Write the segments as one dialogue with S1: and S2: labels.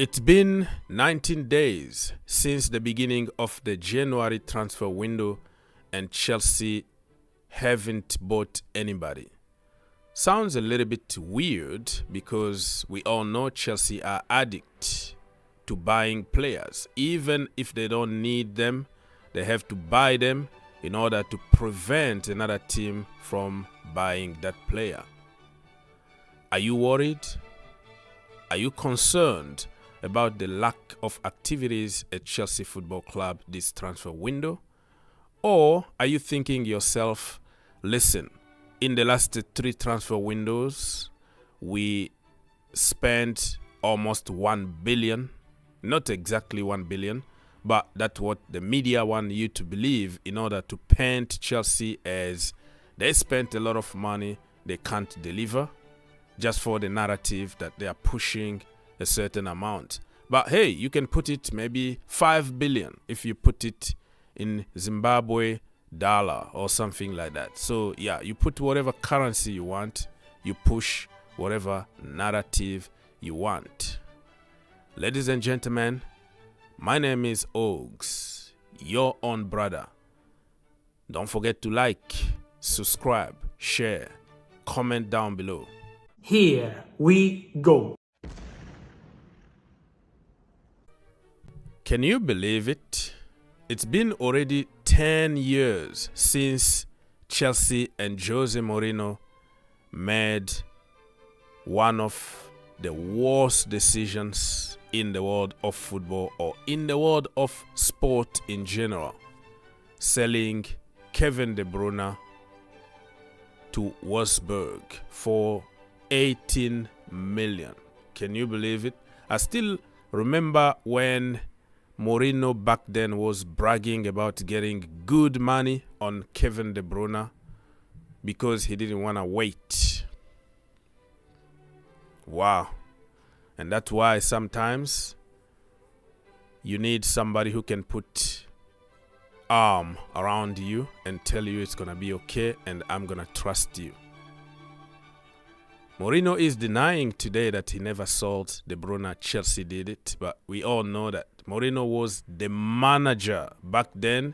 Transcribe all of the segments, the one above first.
S1: It's been 19 days since the beginning of the January transfer window and Chelsea haven't bought anybody. Sounds a little bit weird because we all know Chelsea are addicts to buying players. Even if they don't need them, they have to buy them in order to prevent another team from buying that player. Are you worried? Are you concerned about the lack of activities at Chelsea Football Club this transfer window? Or are you thinking yourself, listen, in the last 3 transfer windows, we spent almost 1 billion, not exactly 1 billion, but that's what the media want you to believe in order to paint Chelsea as they spent a lot of money, they can't deliver, just for the narrative that they are pushing a certain amount. But hey, you can put it maybe 5 billion if you put it in Zimbabwe dollar or something like that. So yeah, you put whatever currency you want, you push whatever narrative you want. Ladies and gentlemen, my name is Ogs, your own brother. Don't forget to like, subscribe, share, comment down below.
S2: Here we go.
S1: Can you believe it? It's been already 10 years since Chelsea and Jose Mourinho made one of the worst decisions in the world of football or in the world of sport in general, selling Kevin De Bruyne to Wolfsburg for 18 million. Can you believe it? I still remember when Mourinho back then was bragging about getting good money on Kevin De Bruyne because he didn't want to wait. Wow. And that's why sometimes you need somebody who can put arm around you and tell you it's going to be okay and I'm going to trust you. Mourinho is denying today that he never sold De Bruyne. Chelsea did it, but we all know that Mourinho was the manager. Back then,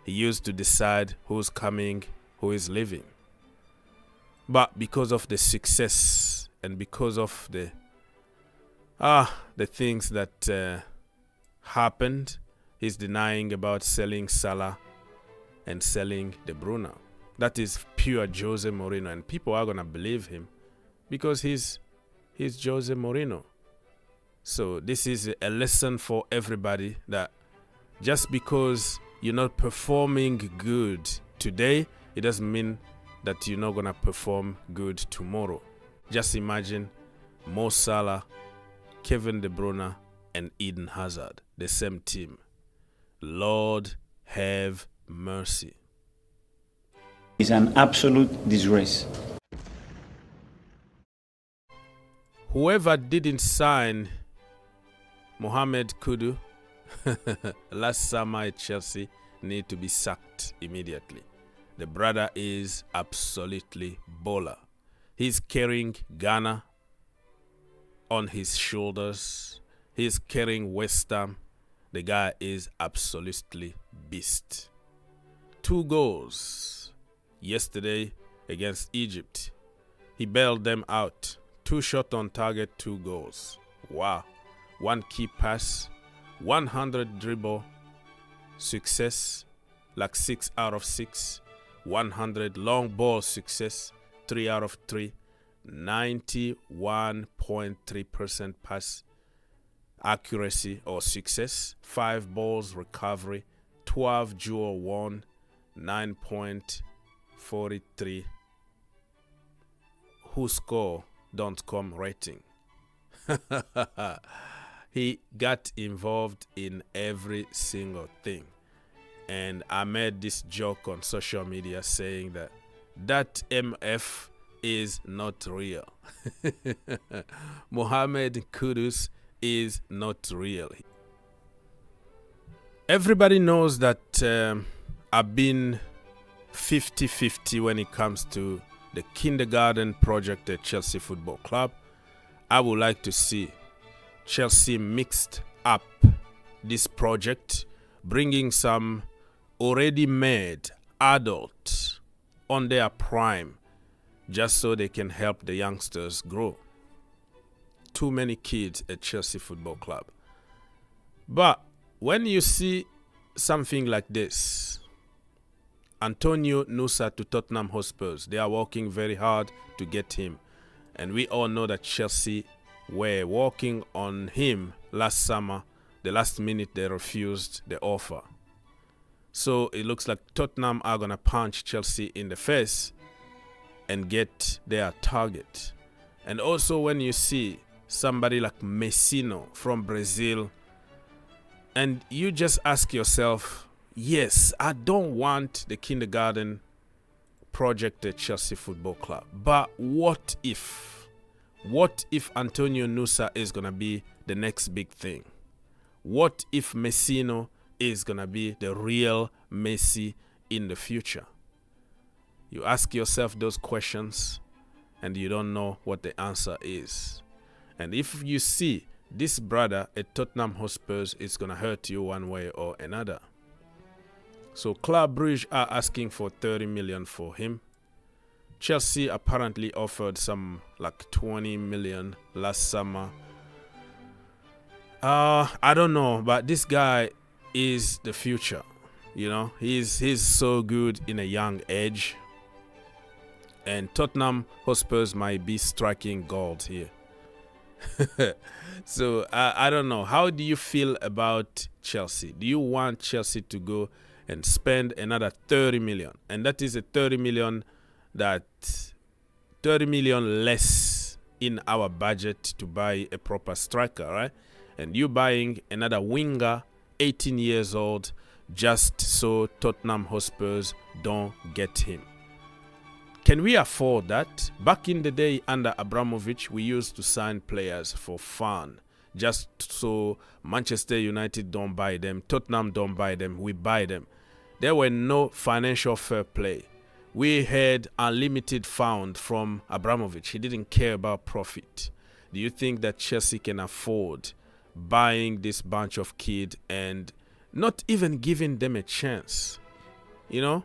S1: he used to decide who's coming, who is leaving. But because of the success and because of the things that happened, he's denying about selling Salah and selling De Bruyne. That is pure Jose Mourinho, and people are going to believe him because he's Jose Mourinho. So this is a lesson for everybody that just because you're not performing good today, it doesn't mean that you're not going to perform good tomorrow. Just imagine Mo Salah, Kevin De Bruyne, and Eden Hazard, the same team. Lord have mercy.
S3: It's an absolute disgrace.
S1: Whoever didn't sign Mohammed Kudus last summer at Chelsea need to be sacked immediately. The brother is absolutely baller. He's carrying Ghana on his shoulders. He's carrying West Ham. The guy is absolutely beast. 2 goals yesterday against Egypt. He bailed them out. 2 shots on target, 2 goals. Wow. 1 key pass, 100 dribble success, like 6 out of 6. 100 long ball success, 3 out of 3. 91.3% pass accuracy or success. 5 balls recovery, 12 duel won, 9.43 whoscore.com rating. He got involved in every single thing. And I made this joke on social media saying that MF is not real. Mohammed Kudus is not real. Everybody knows that I've been 50-50 when it comes to the kindergarten project at Chelsea Football Club. I would like to see Chelsea mixed up this project, bringing some already made adults on their prime just so they can help the youngsters grow. Too many kids at Chelsea Football Club. But when you see something like this, Antonio Nusa to Tottenham Hotspurs, they are working very hard to get him. And we all know that Chelsea were working on him last summer. The last minute they refused the offer. So it looks like Tottenham are going to punch Chelsea in the face and get their target. And also when you see somebody like Messino from Brazil, and you just ask yourself, yes, I don't want the kindergarten project at Chelsea Football Club. But what if? What if Antonio Nusa is going to be the next big thing? What if Messino is going to be the real Messi in the future? You ask yourself those questions and you don't know what the answer is. And if you see this brother at Tottenham Hotspurs, it's going to hurt you one way or another. So Club Brugge are asking for 30 million for him. Chelsea apparently offered some like 20 million last summer. I don't know, but this guy is the future. You know, he's so good in a young age. And Tottenham Hotspurs might be striking gold here. So I don't know. How do you feel about Chelsea? Do you want Chelsea to go and spend another 30 million? And that is a 30 million less in our budget to buy a proper striker, right? And you buying another winger, 18 years old, just so Tottenham Hotspurs don't get him. Can we afford that? Back in the day under Abramovich, we used to sign players for fun, just so Manchester United don't buy them, Tottenham don't buy them, we buy them. There were no financial fair play. We had unlimited fund from Abramovich. He didn't care about profit. Do you think that Chelsea can afford buying this bunch of kids and not even giving them a chance? You know?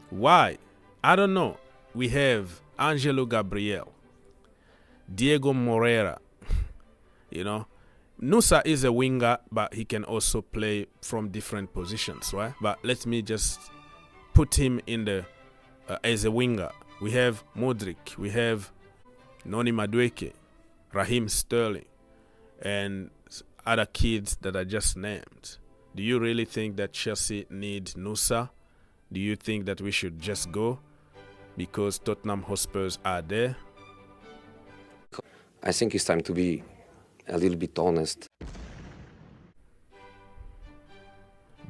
S1: Why? I don't know. We have Angelo Gabriel, Diego Moreira. You know, Nusa is a winger, but he can also play from different positions, right? But let me just put him in the as a winger. We have Modric, we have Noni Madueke, Raheem Sterling, and other kids that I just named. Do you really think that Chelsea need Nusa? Do you think that we should just go because Tottenham Hotspurs are there?
S4: I think it's time to be a little bit honest.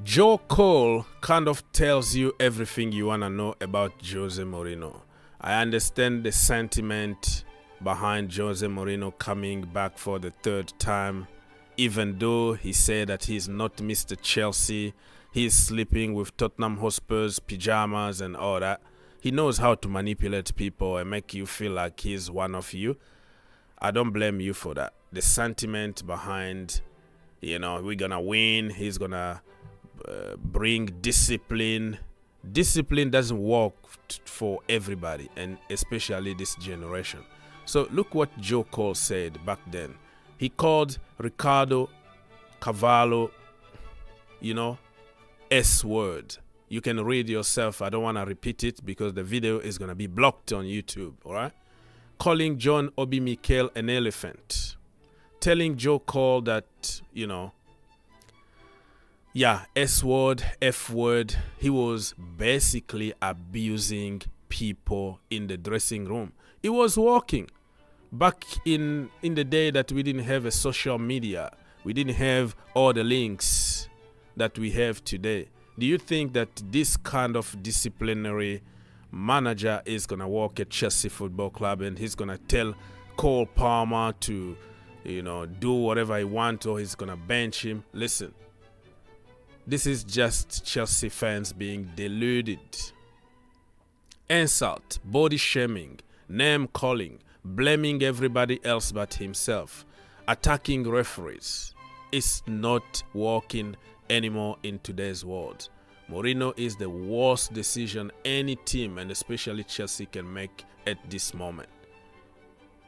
S1: Joe Cole kind of tells you everything you want to know about Jose Mourinho. I understand the sentiment behind Jose Mourinho coming back for the third time, even though he said that he's not Mr. Chelsea. He's sleeping with Tottenham Hotspurs pajamas and all that. He knows how to manipulate people and make you feel like he's one of you. I don't blame you for that. The sentiment behind, you know, we're going to win, he's going to bring discipline. Discipline doesn't work for everybody, and especially this generation. So look what Joe Cole said back then. He called Ricardo Cavallo, you know, S-word. You can read yourself. I don't want to repeat it because the video is going to be blocked on YouTube, all right? Calling John Obi Mikel an elephant. Telling Joe Cole that, you know, yeah, S-word, F-word. He was basically abusing people in the dressing room. It was working. Back in the day that we didn't have a social media, we didn't have all the links that we have today. Do you think that this kind of disciplinary manager is going to work at Chelsea Football Club and he's going to tell Cole Palmer to, you know, do whatever he wants, or he's going to bench him? Listen, this is just Chelsea fans being deluded. Insult, body shaming, name calling, blaming everybody else but himself. attacking referees is not working anymore in today's world. Mourinho is the worst decision any team, and especially Chelsea, can make at this moment.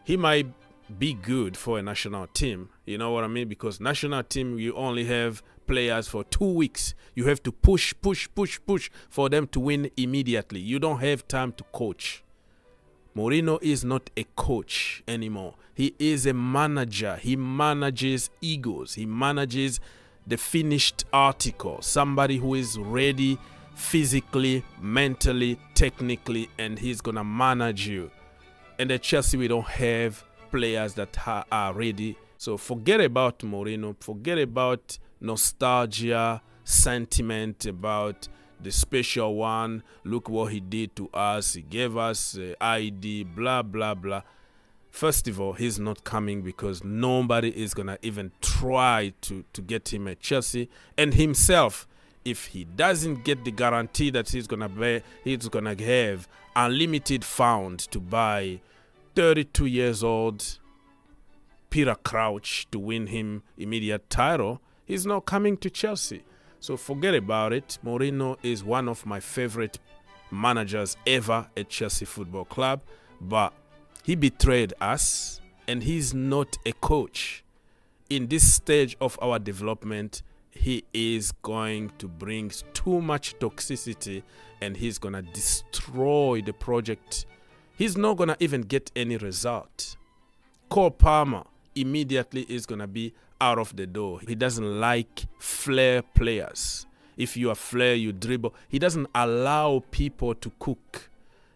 S1: He might be good for a national team, you know what I mean? Because national team, you only have players for 2 weeks. You have to push for them to win immediately. You don't have time to coach. Mourinho is not a coach anymore. He is a manager. He manages egos. He manages the finished article. Somebody who is ready physically, mentally, technically, and he's going to manage you. And at Chelsea, we don't have players that are ready. So forget about Mourinho. Forget about nostalgia, sentiment about the special one. Look what he did to us. He gave us ID, blah, blah, blah. First of all, he's not coming because nobody is going to even try to get him at Chelsea. And himself, if he doesn't get the guarantee that he's going to have unlimited funds to buy 32 years old Peter Crouch to win him immediate title, he's not coming to Chelsea. So forget about it. Mourinho is one of my favorite managers ever at Chelsea Football Club, but he betrayed us, and he's not a coach. In this stage of our development, he is going to bring too much toxicity, and he's going to destroy the project. He's not going to even get any result. Cole Palmer immediately is going to be out of the door. He doesn't like flair players. If you are flair, you dribble. He doesn't allow people to cook.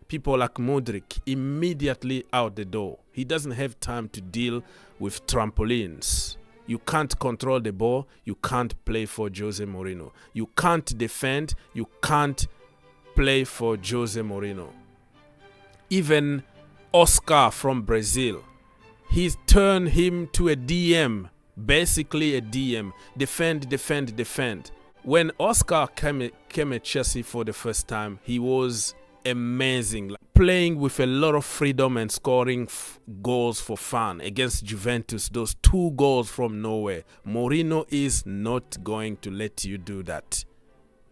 S1: People like Modric, immediately out the door. He doesn't have time to deal with trampolines. You can't control the ball. You can't play for Jose Mourinho. You can't defend. You can't play for Jose Mourinho. Even Oscar from Brazil, he's turned him to a DM, basically a DM. Defend. When Oscar came at Chelsea for the first time, he was amazing, playing with a lot of freedom and scoring goals for fun against Juventus. Those 2 goals from nowhere. Mourinho is not going to let you do that,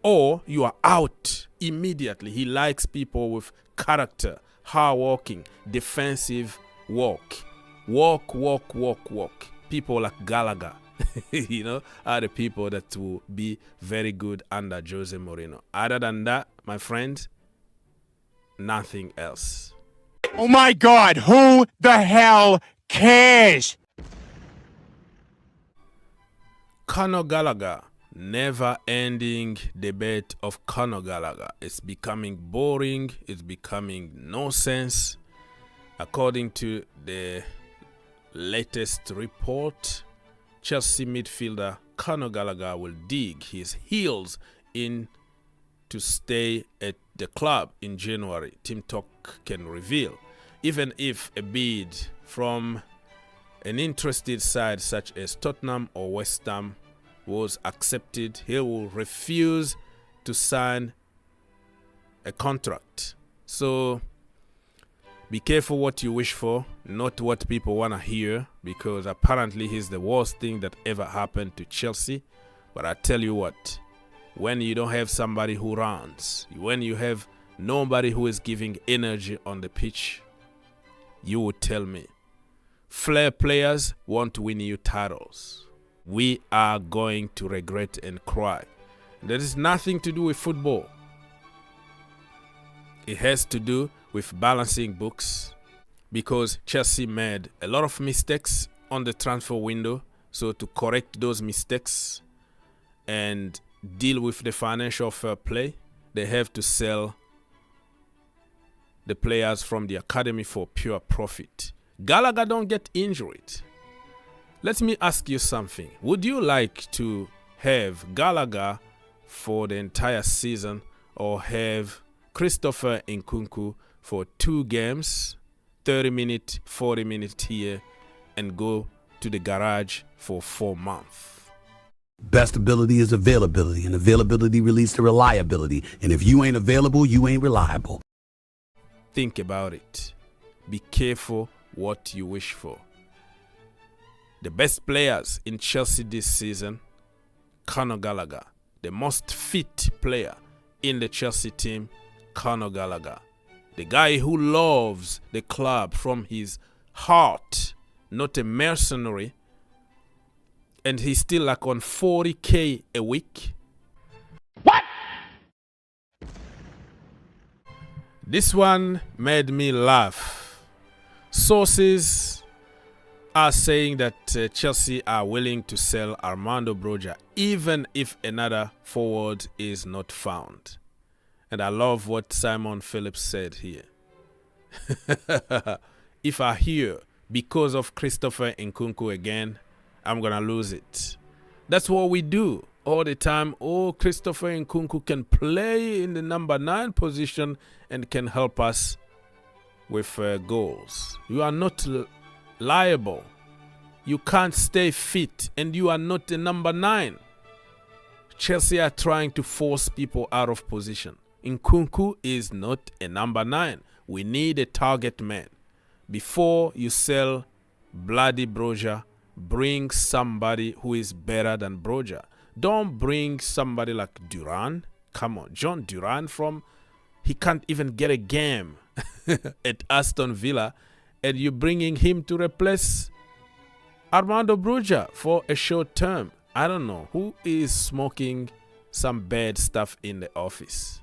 S1: or you are out immediately. He likes people with character, hard-working, defensive work. People like Gallagher, you know, are the people that will be very good under Jose Mourinho. Other than that, my friend, nothing else.
S5: Oh my God, who the hell cares?
S1: Conor Gallagher, never-ending debate of Conor Gallagher. It's becoming boring. It's becoming nonsense. According to the latest report, Chelsea midfielder Conor Gallagher will dig his heels in to stay at the club in January. Team Talk can reveal. Even if a bid from an interested side such as Tottenham or West Ham was accepted, he will refuse to sign a contract. So be careful what you wish for, not what people want to hear, because apparently he's the worst thing that ever happened to Chelsea. But I tell you what, when you don't have somebody who runs, when you have nobody who is giving energy on the pitch, you would tell me. Flair players won't win you titles. We are going to regret and cry. There is nothing to do with football. It has to do with balancing books, because Chelsea made a lot of mistakes on the transfer window. So to correct those mistakes and deal with the financial fair play, they have to sell the players from the academy for pure profit. Gallagher don't get injured. Let me ask you something. Would you like to have Gallagher for the entire season, or have Christopher Nkunku for 2 games, 30 minutes, 40 minutes here, and go to the garage for 4 months?
S6: Best ability is availability, and availability leads to reliability. And if you ain't available, you ain't reliable.
S1: Think about it. Be careful what you wish for. The best players in Chelsea this season, Conor Gallagher. The most fit player in the Chelsea team, Conor Gallagher. The guy who loves the club from his heart, not a mercenary. And he's still like on 40K a week.
S5: What?
S1: This one made me laugh. Sources are saying that Chelsea are willing to sell Armando Broja even if another forward is not found. And I love what Simon Phillips said here. If I hear because of Christopher Nkunku again, I'm going to lose it. That's what we do all the time. Oh, Christopher Nkunku can play in the number 9 position and can help us with goals. You are not liable. You can't stay fit and you are not the number 9. Chelsea are trying to force people out of position. Nkunku is not a number 9. We need a target man. Before you sell bloody Broja, bring somebody who is better than Broja. Don't bring somebody like Duran. Come on, John Duran he can't even get a game at Aston Villa, and you're bringing him to replace Armando Broja for a short term. I don't know who is smoking some bad stuff in the office.